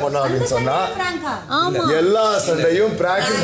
பண்ணோம் அப்படின்னு சொன்னா எல்லா சண்டையும் பிராக்டிஸ்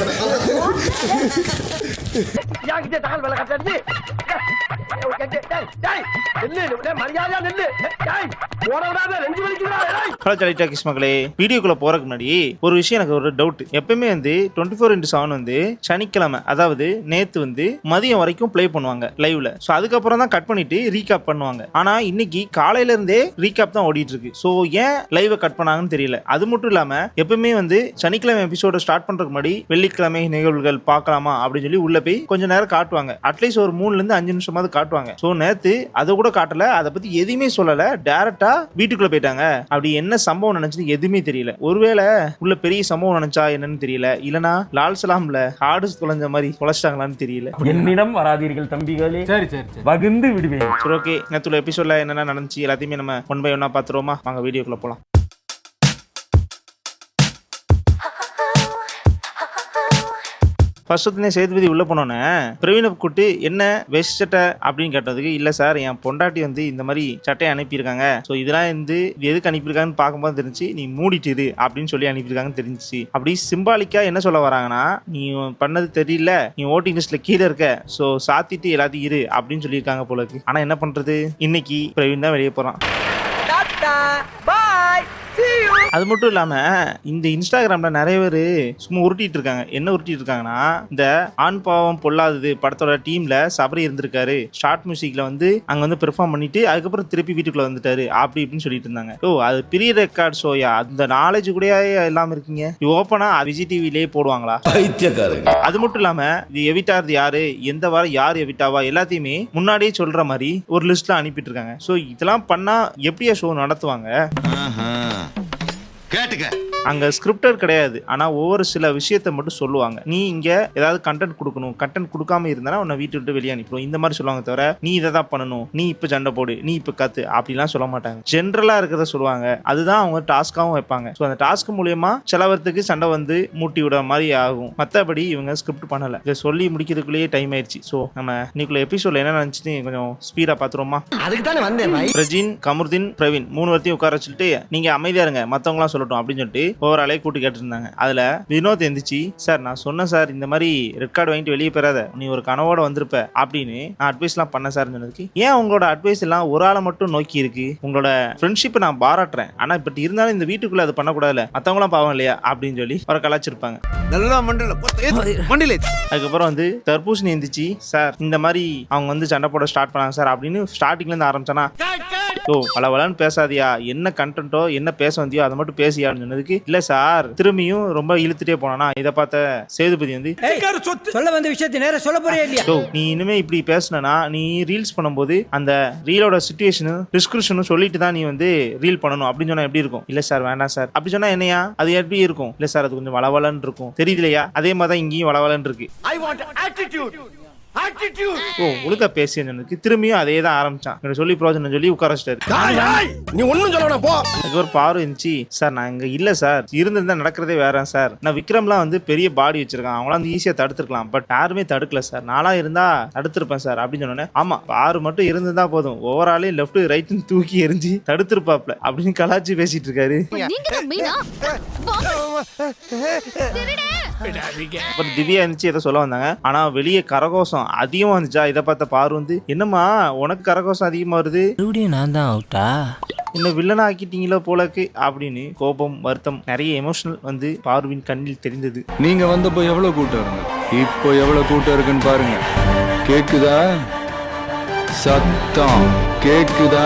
ஹலோ ஜாலி டாக்கிஸ் மக்களே, வீடியோக்குள்ள போறதுக்கு முன்னாடி ஒரு விஷயம், எனக்கு ஒரு டவுட். எப்பவுமே வந்து 24x7 வந்து சனிக்கிழமை, அதாவது நேத்து வந்து மதியம் வரைக்கும் ப்ளே பண்ணுவாங்க லைவ்ல. ஸோ அதுக்கப்புறம் தான் கட் பண்ணிட்டு ரீகேப் பண்ணுவாங்க. ஆனா இன்னைக்கு காலையில இருந்தே ரீகேப் தான் ஓடிட்டு இருக்கு. ஸோ ஏன் லைவை கட் பண்ணாங்கன்னு தெரியல. அது மட்டும் இல்லாம எப்பவுமே வந்து சனிக்கிழமை எபிசோட ஸ்டார்ட் பண்றதுக்கு முன்னாடி வெள்ளிக்கிழமை நிகழ்வுகள் பார்க்கலாமா அப்படின்னு சொல்லி உள்ள போய் கொஞ்ச நேரம் காட்டுவாங்க. அட்லீஸ்ட் ஒரு 3 to 5 நிமிஷமாவது காட்டுவாங்க. ஸோ நேத்து அதை கூட காட்டல, அதை பத்தி எதுவுமே சொல்லல, டைரக்டா வீட்டுக்குள்ள போயிட்டாங்க. அப்படி என்ன சம்பவம் நினைச்சது எதுவுமே தெரியல. ஒருவேளை உள்ள பெரிய சம்பவம் நினைச்சா என்னன்னு தெரியல, இல்லனா லால் சலாம்ல ஆடு தொலைஞ்ச மாதிரி தொலைச்சிட்டாங்களான்னு தெரியல. என்னிடம் வராதீர்கள் தம்பிகளே, சரி சரி வகுந்து விடுவேன். சரி, ஓகே. நேத்துல எபிசோட்ல என்னென்ன நடந்துச்சு எல்லாத்தையுமே நம்ம 1 by 1 பாத்துருவோமா? வாங்க வீடியோக்குள்ள போலாம். ஃபர்ஸ்ட் சேதுபதி உள்ள போனோன்னே பிரவீனை கூட்டு என்ன வெஸ்ட் சட்டை அப்படின்னு கேட்டதுக்கு, இல்ல சார் என் பொண்டாட்டி வந்து இந்த மாதிரி சட்டையை அனுப்பியிருக்காங்க. ஸோ இதெல்லாம் வந்து எதுக்கு அனுப்பியிருக்காங்கன்னு பார்க்கும்போது தெரிஞ்சு நீ மூடிட்டு அப்படின்னு சொல்லி அனுப்பியிருக்காங்கன்னு தெரிஞ்சிச்சு. அப்படி சிம்பாலிக்கா என்ன சொல்ல வராங்கன்னா, நீ பண்ணது தெரியல, நீ ஓட்டிங் லிஸ்ட்ல கீழே இருக்க, ஸோ சாத்திட்டு எல்லாத்தையும் இரு அப்படின்னு சொல்லியிருக்காங்க போல இருக்கு. ஆனா என்ன பண்றது, இன்னைக்கு பிரவீன் தான் வெளியே போறான். அது மட்டும் இல்லாம இந்த இன்ஸ்டாகிராம்ல நிறைய பேர் சும்மா உருட்டிட்டு இருக்காங்க. என்ன உருட்டிட்டு இருக்காங்கன்னா, இந்த ஆண் பாவம் பொல்லாதது படத்தோட டீம்ல சபரி இருந்திருக்காரு, ஷார்ட் மியூசிக்ல வந்து அங்க வந்து பெர்ஃபார்ம் பண்ணிட்டு அதுக்கப்புறம் திருப்பி வீட்டுக்குள்ள வந்துட்டாரு அப்படி இப்படின்னு சொல்லிட்டு இருந்தாங்க. ஓ, அது பெரிய ரெக்கார்ட் ஷோயா? அந்த நாலேஜ் கூட எல்லாம் இருக்கீங்க. ஓப்பனா விஜய் டிவிலேயே போடுவாங்களா? அது மட்டும் இல்லாம இது எவிட்டார் யாரு, எந்த வாரம் யார் எவிட்டாவா எல்லாத்தையுமே முன்னாடியே சொல்ற மாதிரி ஒரு லிஸ்ட்ல அனுப்பிட்டு இருக்காங்க. ஸோ இதெல்லாம் பண்ணா எப்படியா ஷோ நடத்துவாங்க? அங்க ஸ்கிரிப்டர் கிடையாது, ஆனா ஒவ்வொரு சில விஷயத்த மட்டும் சொல்லுவாங்க. நீ இங்க ஏதாவது கண்டென்ட் கொடுக்கணும், கண்டென்ட் கொடுக்காம இருந்தா உன்னை வீட்டு விட்டு வெளியே அனுப்பிடும், இந்த மாதிரி சொல்லுவாங்க. தவிர நீ இதை தான் பண்ணணும், நீ இப்ப சண்டை போடு, நீ இப்ப கத்து அப்படிலாம் சொல்ல மாட்டாங்க. ஜென்ரலா இருக்கிறத சொல்லுவாங்க. அதுதான் அவங்க டாஸ்காவும் வைப்பாங்க. ஸோ அந்த டாஸ்க் மூலியமா சிலவரத்துக்கு சண்டை வந்து மூட்டி விட மாதிரி ஆகும். மற்றபடி இவங்க ஸ்கிரிப்ட் பண்ணல. இதை சொல்லி முடிக்கிறதுக்குள்ளேயே டைம் ஆயிடுச்சு. ஸோ நம்ம இன்னைக்குள்ள எபிசோட்ல என்ன நினைச்சிட்டு கொஞ்சம் ஸ்பீடா பாத்துருவோமா? அதுக்கு தானே வந்தேன். பிரஜின், கமருதீன், பிரவீன் 3 பேர்த்தையும் உட்கார வச்சுட்டு நீங்க அமைதியா இருங்க, மத்தவங்களாம் சொல்லட்டும் அப்படின்னு சொல்லிட்டு ஓவராலே கூட்டு கேட்டு இருந்தாங்க. அதுல வினோத் எந்திரிச்சு, சார் நான் சொன்னேன் சார், இந்த மாதிரி ரெக்கார்டு வாங்கிட்டு வெளியே போறாத, நீ ஒரு கனவோட வந்திருப்ப அப்படின்னு நான் அட்வைஸ் எல்லாம் பண்ண சார் சொன்னதுக்கு, ஏன் உங்களோட அட்வைஸ் எல்லாம் ஒரு ஆளை மட்டும் நோக்கி இருக்கு? உங்களோட ஃப்ரெண்ட்ஷிப்பை நான் பாராட்டுறேன், ஆனா பட் இருந்தாலும் இந்த வீட்டுக்குள்ள அது பண்ணக்கூடாதுல, மத்தவங்களாம் பாவம் இல்லையா அப்படின்னு சொல்லி அவரை கலாச்சிருப்பாங்க. அதுக்கப்புறம் வந்து தர்பூசணி எந்திரிச்சு, சார் இந்த மாதிரி அவங்க வந்து சண்டை போட ஸ்டார்ட் பண்ணாங்க சார் அப்படின்னு ஸ்டார்டிங்ல இருந்து ஆரம்பிச்சானா, ஓ பலவலன்னு பேசாதியா, என்ன கண்டென்ட்டோ என்ன பேச வந்தியோ அதை மட்டும் பேசியான்னு சொன்னதுக்கு, இல்ல சார் திரும்பியும் ரொம்ப இழுத்துட்டே போனா. இதை பார்த்த சேதுபதி வந்து, சொல்ல வந்த விஷயத்தை நேரம் சொல்ல போறே இல்லையா, நீ இனிமே இப்படி பேசினா நீ ரீல்ஸ் பண்ணும்போது அந்த ரீலோட சிச்சுவேஷனும் டிஸ்கிரிப்ஷனும் சொல்லிட்டு தான் நீ வந்து ரீல் பண்ணணும் அப்படின்னு சொன்னா எப்படி இருக்கும்? இல்ல சார் வேண்டாம் சார் அப்படி சொன்னா என்னையா அது எப்படி இருக்கும்? இல்ல சார் அது கொஞ்சம் வளவலன்னு இருக்கும், தெரியுதுலையா? அதே மாதிரி தான் இங்கேயும் வளவலன்னு இருக்கு. ஓ ஒழுங்கா பேசியனுக்கு திரும்பியும் அதே தான் ஆரம்பிச்சான். சொல்லி பிரோஜனம் சொல்லி உட்கார வச்சிட்டாரு. நீ ஒண்ணும் சொல்ல போ. அதுக்கப்புறம் பாரு இருந்துச்சு, சார் நான் இங்க இல்ல சார், இருந்திருந்தா நடக்கிறதே வேற சார். நான் விக்ரம்லாம் வந்து பெரிய பாடி வச்சிருக்கான், அவங்களாம் வந்து ஈஸியா தடுத்துருக்கலாம், பட் யாருமே தடுக்கல சார், நானா இருந்தா தடுத்திருப்பேன் சார் அப்படின்னு சொன்னேன். ஆமா பாரு மட்டும் இருந்திருந்தா போதும், ஓவராலே லெஃப்ட் ரைட்னு தூக்கி எரிஞ்சு தடுத்திருப்பாப்ல அப்படின்னு கலாச்சி பேசிட்டு இருக்காரு. அப்புறம் திவ்யா இருந்துச்சு ஏதோ சொல்ல வந்தாங்க, ஆனா வெளியே கரகோஷம் அதிகமா வந்துச்சா. இதை பார்த்த பாரு வந்து, என்னம்மா உனக்கு கரகோஷம் அதிகமா வருது, நான் தான் அவுட்டா, இன்னும் வில்லனா ஆக்கிட்டீங்களோ போலக்கு அப்படின்னு கோபம் வருத்தம் நிறைய எமோஷனல் வந்து பார்வின் கண்ணில் தெரிந்தது. நீங்க வந்தப்போ எவ்வளவு கூட்டம் இருக்கு, இப்போ எவ்வளவு கூட்டம் இருக்குன்னு பாருங்க. கேக்குதா சத்தம்? கேக்குதா?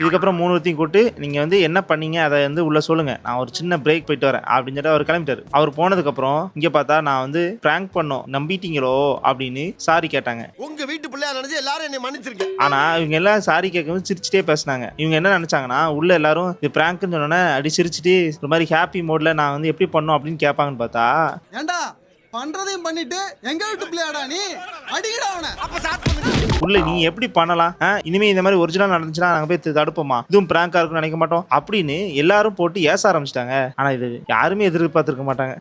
இதுக்கப்புறம் 3 பேர்த்தையும் கூட்டு நீங்க வந்து என்ன பண்ணீங்க அதை வந்து உள்ள சொல்லுங்க, நான் ஒரு சின்ன பிரேக் போயிட்டு வரேன் அப்படின்னு சொல்லிட்டு அவர் கிளம்பிட்டாரு. அவர் போனதுக்கு அப்புறம் இங்க பார்த்தா நான் வந்து பிராங்க் பண்ணோம் நம்பிட்டீங்களோ அப்படின்னு சாரி கேட்டாங்க. உங்க வீட்டு பிள்ளையா நினைச்சு எல்லாரும் என்னை மன்னிச்சிருக்கேன். ஆனா இவங்க எல்லாம் சாரி கேட்கும்போது சிரிச்சுட்டே பேசினாங்க. இவங்க என்ன நினைச்சாங்கன்னா, உள்ள எல்லாரும் இது பிராங்க்னு சொன்னோன்னே அடி சிரிச்சுட்டு ஒரு மாதிரி ஹாப்பி மோட்ல நான் வந்து எப்படி பண்ணோம் அப்படின்னு கேட்பாங்கன்னு பார்த்தா, ஏண்டா பண்றதையும் பண்ணிட்டு எங்க வீட்டு பிள்ளையாடா நீ, அடிக்கடா அவனை. உள்ள நீ எப்படி பண்ணலாம், இனிமே இந்த மாதிரி ஒரிஜினல் நடந்துச்சுன்னா நாங்க போய் தடுப்போமா, இதுவும் பிராங்கா இருக்குன்னு நினைக்க மாட்டோம் அப்படின்னு எல்லாரும் போட்டு ஏச ஆரம்பிச்சிட்டாங்க. ஆனா இது யாருமே எதிர்பார்த்திருக்க மாட்டாங்க.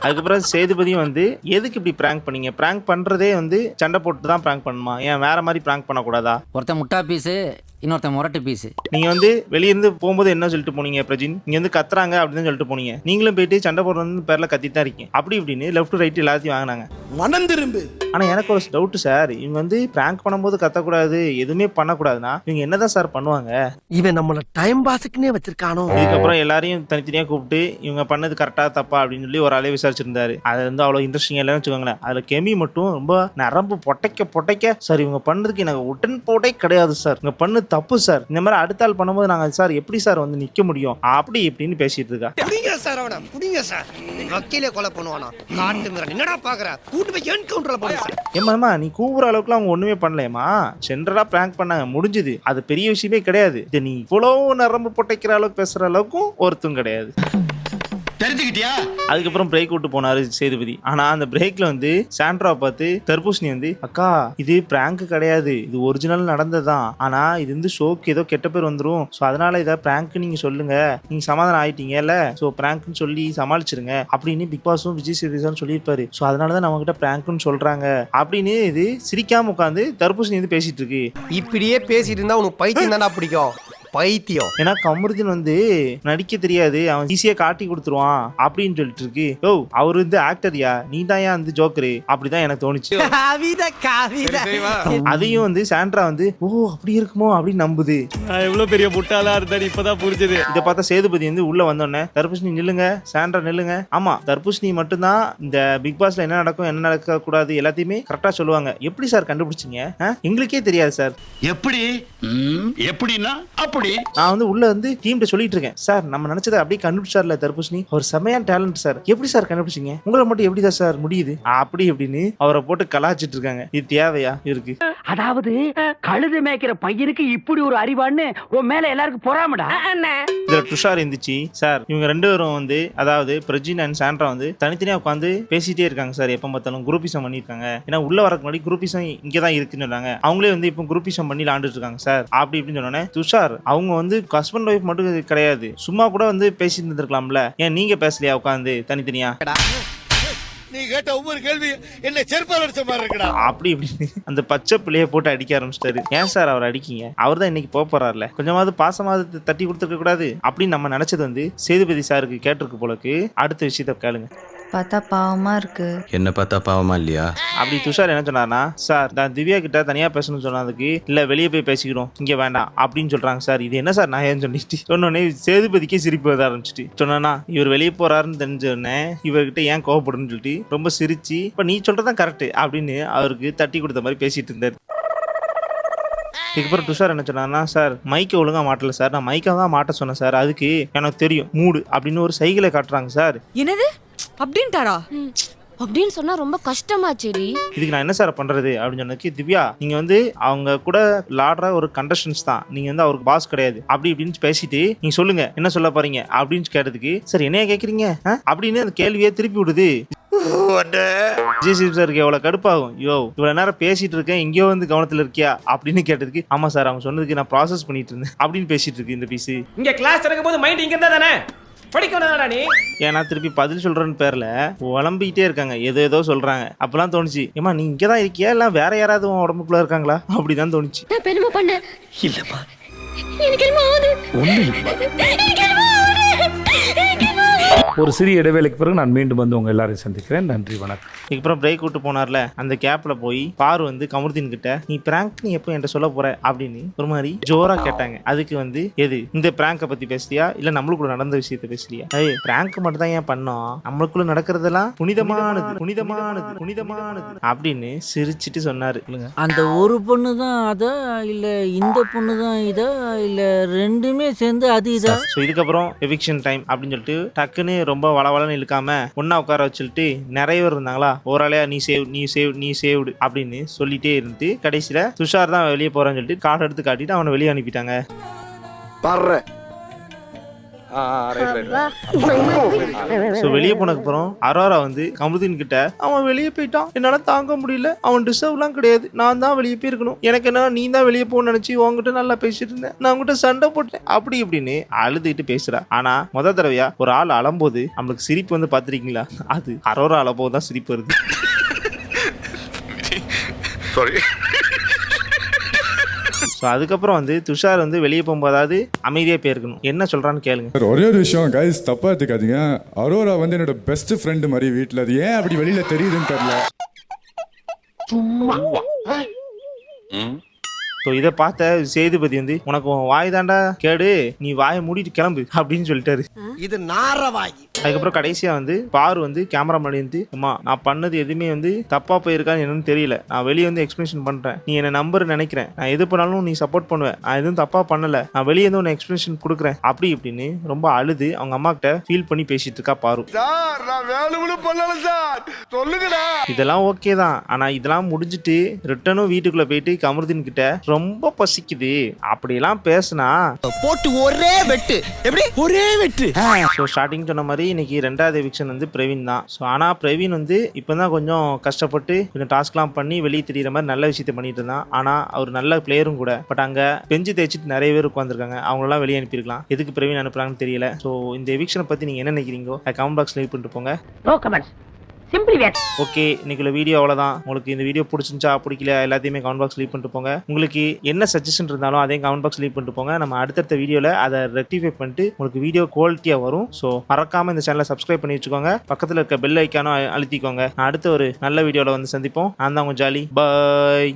அதுக்கப்புறம் சேதுபதியும் வந்து, எதுக்கு இப்படி பிராங்க் பண்ணீங்க, பிராங்க் பண்றதே வந்து சண்டை போட்டு தான் பிராங்க் பண்ணுமா, ஏன் வேற மாதிரி பிராங்க் பண்ணக்கூடாதா? ஒருத்த முட்டா பீஸு இன்னொருத்தன் முரட்டு பீஸ். நீங்க வந்து வெளியிருந்து போகும்போது என்ன சொல்லிட்டு போனீங்க பிரஜின்? இங்க வந்து கத்துறாங்க அப்படின்னு சொல்லிட்டு போனீங்க. நீங்களும் போயிட்டு சண்டை போடுறது பேர்ல கத்திட்டு தான் இருக்கீங்க. அப்படி இப்படின்னு லெஃப்ட் ரைட் எல்லாத்தையும் வாங்கினாங்க. மனம் திரும்பு. ஆனா எனக்கு ஒரு டவுட் சார், இவங்க வந்து பிராங்க் பண்ணும்போது கத்தக்கூடாது, எதுவுமே பண்ணக்கூடாதுன்னா இவங்க என்னதான் சார் பண்ணுவாங்க? இவன் நம்மள டைம் பாஸ்க்குனே வச்சிருக்கானோ. இதுக்கப்புறம் எல்லாரையும் தனித்தனியா கூப்பிட்டு இவங்க பண்ணது கரெக்டா தப்பா அப்படின்னு சொல்லி ஒரு ஆளே விசாரிச்சிருந்தாரு. அது வந்து அவ்வளவு இன்ட்ரெஸ்டிங் இல்லைன்னு வச்சுக்கோங்களேன். அதுல கெமி மட்டும் ரொம்ப நரம்பு பொட்டைக்க சார் இவங்க பண்ணதுக்கு எனக்கு உடன் போட்டே கிடையாது சார், இவங்க பண்ணு தப்பு சார், இந்த மாதிரி அடுத்த ஆள் பண்ணும்போது நாங்க சார் எப்படி சார் வந்து நிக்க முடியும் அப்படி இப்படின்னு பேசிட்டு இருக்கா. புடிங்க சார் அவன, புடிங்க சார். வக்கீலே கொலை பண்ணுவானா? காட்டுங்கற என்னடா பாக்குற? கூட்டி போய் என்கவுண்டர்ல போடு சார். ஏம்மா நீ கூவுற அளவுக்குலாம் அவங்க ஒண்ணுமே பண்ணலையம்மா. சென்ட்ரலா பிராங்க் பண்ணாங்க, முடிஞ்சுது. அது பெரிய விஷயமே கிடையாது. இது நீ இவ்வளவு நரம்பு பொட்டைக்கிற அளவுக்கு பேசுற அளவுக்கும் ஒருத்தும் கிடையாது. தெரிஞ்சுக்கிட்டியா? அதுக்கப்புறம் பிரேக் விட்டு போனாரு சேதுபதி. ஆனா அந்த பிரேக்ல வந்து சாண்ட்ரா பார்த்து தர்பூசணி வந்து, அக்கா இது பிராங்க் கிடையாது, இது ஒரிஜினல் நடந்ததுதான், ஆனா இது வந்து ஷோக்கு ஏதோ கெட்ட பேர் வந்துரும், சோ அதனால இதை பிராங்க் நீங்க சொல்லுங்க, நீங்க சமாதானம் ஆயிட்டீங்கல்ல, சோ பிராங்க்னு சொல்லி சமாளிச்சிருங்க அப்படின்னு பிக் பாஸும் விஜய் சேதுபதி சொல்லியிருப்பாரு. சோ அதனாலதான் நம்ம கிட்ட பிராங்க்னு சொல்றாங்க அப்படின்னு இது சிரிக்காம உட்காந்து தர்பூசணி வந்து பேசிட்டு இருக்கு. இப்படியே பேசிட்டு இருந்தா உனக்கு பைத்தியம் தானா பிடிக்கும்? பைத்தியம். ஏன்னா கமருதீன் வந்து நடிக்க தெரியாது, அவன் ஈஸியா காட்டி கொடுத்துருவான் அப்படின்னு சொல்லிட்டு இருக்கு. ஓ அவர் வந்து ஆக்டரியா, நீ தான் ஏன் வந்து ஜோக்கரு அப்படிதான் எனக்கு தோணுச்சு. அதையும் வந்து சாண்ட்ரா வந்து ஓ அப்படி இருக்குமோ அப்படின்னு நம்புது. எவ்வளவு பெரிய முட்டாளா இருந்தா இப்பதான் புரிஞ்சது. இதை பார்த்தா சேதுபதி வந்து உள்ள வந்தோடனே தர்பூசணி நில்லுங்க, சாண்ட்ரா நில்லுங்க. ஆமா தர்பூசணி மட்டும்தான் இந்த பிக் பாஸ்ல என்ன நடக்கும் என்ன நடக்க கூடாது எல்லாத்தையுமே கரெக்டா சொல்லுவாங்க. எப்படி சார் கண்டுபிடிச்சிங்க? எங்களுக்கே தெரியாது சார். எப்படி எப்படின்னா அப்படி நான் வந்து உள்ள வந்து டீம்கிட்ட சொல்லிட்டு இருக்கேன், சார் நம்ம நினைச்சதை அப்படியே கண்டுபிடிச்சார்ல தர்பூசணி, அவர் செமையான டேலண்ட் சார், எப்படி சார் கண்டுபிடிச்சிங்க, உங்களை மட்டும் எப்படிதான் சார் முடியுது அப்படி அப்படின்னு அவரை போட்டு கலாச்சிட்டு இருக்காங்க. இது தேவையா இருக்கு? அதாவது கழுது மேய்க்கிற பையனுக்கு இப்படி ஒரு அறிவான்னு உன் மேல எல்லாருக்கும் பொறாமடா. இதுல துஷார் இருந்துச்சு, சார் இவங்க ரெண்டு பேரும் வந்து அதாவது பிரஜின் அண்ட் சாண்ட்ரா வந்து தனித்தனியா உட்காந்து பேசிட்டே இருக்காங்க சார், எப்ப பார்த்தாலும் குரூப்பிசம் பண்ணிருக்காங்க. ஏன்னா உள்ள வரக்கு முன்னாடி குரூப்பிசம் இங்கதான் இருக்குன்னு சொன்னாங்க, அவங்களே வந்து இப்போ குரூப்பிசம் பண்ணி விளாண்டுட்டு இருக்காங்க சார் அப்படி இப்படின்னு சொன்னோன்னே துஷார் அவங்க வந்து ஹஸ்பண்ட் ஒய்ஃப் மட்டும் கிடையாது, சும்மா கூட வந்து பேசிட்டு இருந்திருக்கலாம்ல, ஏன் நீங்க பேசலையா உட்காந்து தனித்தனியா? நீ கேட்ட ஒவ்வொரு கேள்வி என்ன செருப்பால் அடிச்ச மாதிரி இருக்குடா அப்படி இப்படி அந்த பச்சை பிள்ளைய போட்டு அடிக்க ஆரம்பிச்சிட்டாரு. ஏன் சார் அவர் அடிக்கீங்க, அவர் தான் இன்னைக்கு போறாருல, கொஞ்சமாவது பாசமாவது தட்டி கொடுத்துருக்க கூடாது அப்படின்னு நம்ம நினைச்சது வந்து சேதுபதி சாருக்கு கேட்டிருக்கு போலக்கு. அடுத்த விஷயத்த கேளுங்க. பார்த்தா பாவமா இருக்கு. என்ன பார்த்தா பாவமா இல்லையா? அப்படி துஷார் என்ன சொன்னார்னா, சார் நான் திவ்யா கிட்ட தனியா பேசணும்னு சொன்னதுக்கு இல்ல வெளியே போய் பேசிக்கிறோம் இங்க வேண்டாம் அப்படின்னு சொல்றாங்க சார். இது என்ன சார் நான் ஏன்னு சொல்லிட்டு சொன்னோடனே சேதுபதிக்கே சிரிப்பு வர ஆரம்பிச்சிட்டு சொன்னா, இவர் வெளியே போறாருன்னு தெரிஞ்சோடனே இவர்கிட்ட ஏன் கோவப்படுன்னு சொல்லிட்டு ரொம்ப சிரிச்சு இப்ப நீ சொல்றதான் கரெக்ட் அப்படின்னு அவருக்கு தட்டி கொடுத்த மாதிரி பேசிட்டு இருந்தாரு. இதுக்கப்புறம் துஷார் என்ன சொன்னார்னா, சார் மைக்கை ஒழுங்கா மாட்டல சார், நான் மைக்கை தான் மாட்ட சொன்னேன் சார், அதுக்கு எனக்கு தெரியும் மூடு அப்படின்னு ஒரு சைக்கிளை காட்டுறாங்க சார். என்னது அப்படின்ட்டாரா? அப்படின்னு சொன்னா ரொம்ப கஷ்டமாச்சேடி. இதுக்கு நான் என்ன சார் பண்றது அப்படின்னு சொன்னதுக்கு, திவ்யா நீங்க வந்து அவங்க கூட விளாடுற ஒரு கண்டஸ்டன்ஸ் தான், நீங்க வந்து அவருக்கு பாஸ் கிடையாது அப்படி இப்படின்னு பேசிட்டு நீங்க சொல்லுங்க என்ன சொல்ல போறீங்க அப்படின்னு கேட்டதுக்கு, சார் என்னைய கேக்குறீங்க அப்படின்னு அந்த கேள்வியை திருப்பி விடுது. சாருக்கு எவ்வளவு கடுப்பாகும், யோ இவ்வளவு நேரம் பேசிட்டு இருக்கேன் இங்கேயோ வந்து கவனத்துல இருக்கியா அப்படின்னு கேட்டதுக்கு, ஆமா சார் அவங்க சொன்னதுக்கு நான் ப்ராசஸ் பண்ணிட்டு இருந்தேன் அப்படின்னு பேசிட்டு இருக்கு இந்த பீஸ். இங்க கிளாஸ் நடக்கும் போது மைண்ட் இங்க இருந்தா தானே படிக்கணும்டா நீ. ஏன்னா திருப்பி பதில் சொல்றேன்னு பேர்ல உழம்பிக்கிட்டே இருக்காங்க, ஏதோ சொல்றாங்க. அப்பெல்லாம் தோணுச்சு, ஏமா நீ இங்கதான் இருக்கியா இல்ல வேற யாராவது உன் உடம்புக்குள்ள இருக்காங்களா அப்படிதான் தோணுச்சு. பெருமை பண்ண இல்லம்மா எனக்கு என்னமோ ஆகுது. ஒரு சிறிய இடைவேளைக்கு பிறகு நான் மீண்டும் வந்து உங்க எல்லாரையும் சந்திக்கிறேன். நன்றி, வணக்கம். இதுக்கப்புறம் பிரேக் விட்டு போனார்ல, அந்த கேப்ல போய் பாரு வந்து கமருதீன் கிட்ட நீ பிராங்க் நீ எப்போ என்கிட்ட சொல்ல போற அப்படின்னு ஒரு மாதிரி ஜோரா கேட்டாங்க. அதுக்கு வந்து எது இந்த பிராங்கை பத்தி பேசுறியா இல்ல நம்மளுக்குள்ள நடந்த விஷயத்த பேசுறியா? ஏய் பிராங்க் மட்டும் தான் ஏன் பண்ணோம், நம்மளுக்குள்ள நடக்கிறதெல்லாம் புனிதமானது புனிதமானது புனிதமானது அப்படின்னு சிரிச்சிட்டு சொன்னாரு. அந்த ஒரு பொண்ணு தான் அதா இல்ல இந்த பொண்ணு தான் இதா இல்ல ரெண்டுமே சேர்ந்து அது இதா? ஸோ இதுக்கப்புறம் எவிக்ஷன் டைம் அப்படின்னு சொல்லிட்டு டக்குன்னு ரொம்ப வளவளன்னு இழுக்காம ஒன்னா உட்கார வச்சுட்டு நிறைய பேர் இருந்தாங்களா, ஓராளையா நீ சேவ் நீ சேவ் நீ சேவ்டு அப்படின்னு சொல்லிட்டே இருந்து கடைசியில துஷார் தான் வெளியே போறான்னு சொல்லிட்டு கார்டு எடுத்து காட்டிட்டு அவனை வெளியே அனுப்பிட்டாங்க. வெளியே போனதுக்கு அப்புறம் அரோரா வந்து கமருதீன் கிட்ட அவன் வெளியே போயிட்டான், என்னால தாங்க முடியல, அவன் டிசர்வ்லாம் கிடையாது, நான் தான் வெளியே போயிருக்கணும், எனக்கு என்ன நீ தான் வெளியே போன்னு நினைச்சு உங்ககிட்ட நல்லா பேசிட்டு இருந்தேன், நான் உங்ககிட்ட சண்டை போட்டேன் அப்படி இப்படின்னு அழுதுகிட்டு பேசுறா. ஆனா முத தடவையா ஒரு ஆள் அழும்போது நம்மளுக்கு சிரிப்பு வந்து பாத்திருக்கீங்களா, அது அரோரா அழும்போது தான் சிரிப்பு வருது. ஸோ அதுக்கப்புறம் வந்து துஷார் வந்து வெளியே போகும்போதாவது அமைதியாக போயிருக்கணும். என்ன சொல்கிறான்னு கேளுங்க. ஒரே ஒரு விஷயம் கைஸ், தப்பா எடுத்துக்காதீங்க. அரோரா வந்து என்னோட பெஸ்ட் ஃப்ரெண்டு மாதிரி வீட்டில். அது ஏன் அப்படி வெளியில தெரியுதுன்னு தெரியல. ஸோ இதை பார்த்த சேதுபதி வந்து உனக்கு உன் வாய் தாண்டா கேடு, நீ வாயை மூடிட்டு கிளம்பு அப்படின்னு சொல்லிட்டாரு. இது நாரவாயி. அதுக்கப்புறம் கடைசியாக வந்து பாரு வந்து கேமரா முன்னாடி வந்து, அம்மா நான் பண்ணது எதுவுமே வந்து தப்பாக போயிருக்கான்னு என்னன்னு தெரியல, நான் வெளியே வந்து எக்ஸ்பிளேஷன் பண்ணுறேன், நீ என்னை நம்புறேன்னு நினைக்கிறேன், நான் எது பண்ணாலும் நீ சப்போர்ட் பண்ணுவேன், நான் எதுவும் தப்பாக பண்ணலை, நான் வெளியே வந்து உன்னை எக்ஸ்பிளேஷன் கொடுக்குறேன் அப்படி இப்படின்னு ரொம்ப அழுது அவங்க அம்மா கிட்ட ஃபீல் பண்ணி பேசிட்டு இருக்கா பாரு. இதெல்லாம் ஓகே தான், ஆனால் இதெல்லாம் முடிஞ்சிட்டு ரிட்டனும் வீட்டுக்குள்ளே போயிட்டு கமருதீன் கிட்ட ரொம்ப பசிக்குது அப்படிலாம் பேசினா போட்டு ஒரே வெட்டு. எப்படி ஒரே வெட்டு? ஸோ ஸ்டார்டிங் சொன்ன மாதிரி இன்னைக்கு 2வது எவிக்ஷன் வந்து பிரவீன் தான். ஸோ ஆனால் பிரவீன் வந்து இப்போ தான் கொஞ்சம் கஷ்டப்பட்டு கொஞ்சம் டாஸ்க்லாம் பண்ணி வெளியே தெரியுற மாதிரி நல்ல விஷயத்த பண்ணிட்டு இருந்தான். ஆனால் அவர் நல்ல பிளேயரும் கூட. பட் அங்கே பெஞ்சு தேய்ச்சிட்டு நிறைய பேர் உட்காந்துருக்காங்க, அவங்களெல்லாம் வெளியே அனுப்பியிருக்கலாம். எதுக்கு பிரவீன் அனுப்புறாங்கன்னு தெரியல. ஸோ இந்த எவிக்ஷனை பற்றி நீங்கள் என்ன நினைக்கிறீங்களோ கமெண்ட் பாக்ஸில் லீவ் பண்ணிட்டு போங்க. ஓகே, இன்னைக்குள்ள வீடியோ அவ்வளோதான். உங்களுக்கு இந்த வீடியோ பிடிச்சிருந்துச்சா பிடிக்கல எல்லாத்தையுமே கமெண்ட் பாக்ஸ் லீவ் பண்ணிட்டு போங்க. உங்களுக்கு என்ன சஜஷன் இருந்தாலும் அதையும் கமெண்ட் பாக்ஸ் லீவ் பண்ணிட்டு போங்க. நம்ம அடுத்தடுத்த வீடியோவில் அதை ரெக்டிஃபை பண்ணிட்டு உங்களுக்கு வீடியோ குவாலிட்டியாக வரும். ஸோ மறக்காமல் இந்த சேனலை சப்ஸ்கிரைப் பண்ணி வச்சுக்கோங்க. பக்கத்தில் இருக்க பெல் ஐக்கானும் அழுத்திக்கோங்க. அடுத்த ஒரு நல்ல வீடியோவில் வந்து சந்திப்போம். நான் தான் உங்க ஜாலி. பாய்.